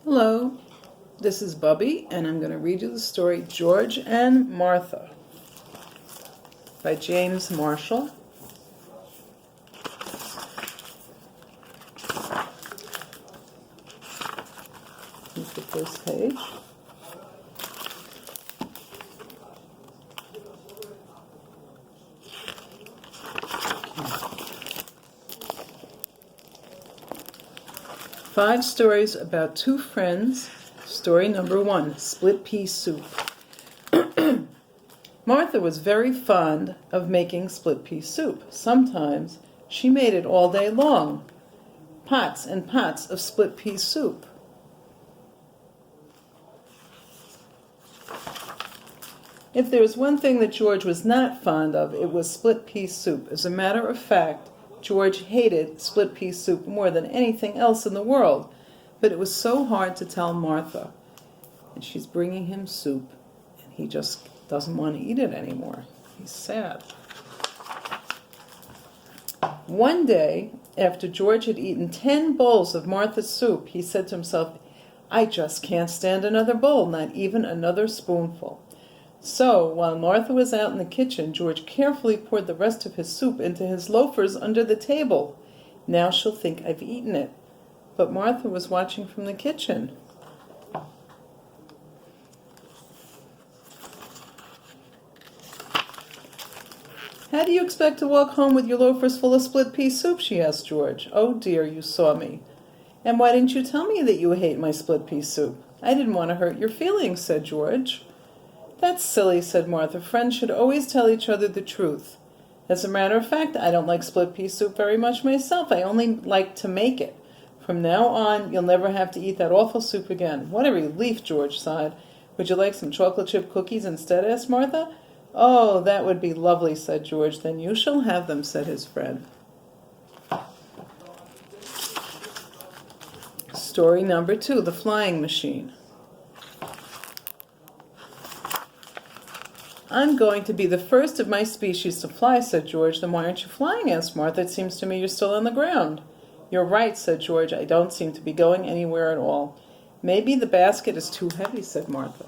Hello, this is Bubby, and I'm going to read you the story George and Martha by James Marshall. Here's the first page. Five stories about two friends. Story number 1, split pea soup. Martha was very fond of making split pea soup. Sometimes she made it all day long. Pots and pots of split pea soup. If there was one thing that George was not fond of, it was split pea soup. As a matter of fact, George hated split pea soup more than anything else in the world, but it was so hard to tell Martha. And she's bringing him soup, and he just doesn't want to eat it anymore. He's sad. One day, after George had eaten 10 bowls of Martha's soup, he said to himself, "I just can't stand another bowl, not even another spoonful." So, while Martha was out in the kitchen, George carefully poured the rest of his soup into his loafers under the table. "Now she'll think I've eaten it." But Martha was watching from the kitchen. "How do you expect to walk home with your loafers full of split pea soup?" she asked George. "Oh dear, you saw me." "And why didn't you tell me that you hate my split pea soup?" "I didn't want to hurt your feelings," said George. "That's silly," said Martha. "Friends should always tell each other the truth. As a matter of fact, I don't like split pea soup very much myself. I only like to make it. From now on, you'll never have to eat that awful soup again." "What a relief," George sighed. "Would you like some chocolate chip cookies instead?" asked Martha. "Oh, that would be lovely," said George. "Then you shall have them," said his friend. Story number 2, the flying machine. "I'm going to be the first of my species to fly," said George. "Then why aren't you flying?" asked Martha. "It seems to me you're still on the ground." "You're right," said George. "I don't seem to be going anywhere at all." "Maybe the basket is too heavy," said Martha.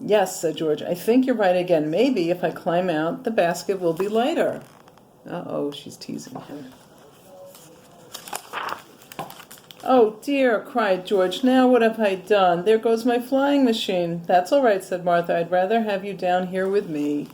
"Yes," said George. "I think you're right again. Maybe if I climb out, the basket will be lighter." Uh-oh, she's teasing him. "Oh dear," cried George. "Now what have I done? There goes my flying machine." "That's all right," said Martha. "I'd rather have you down here with me."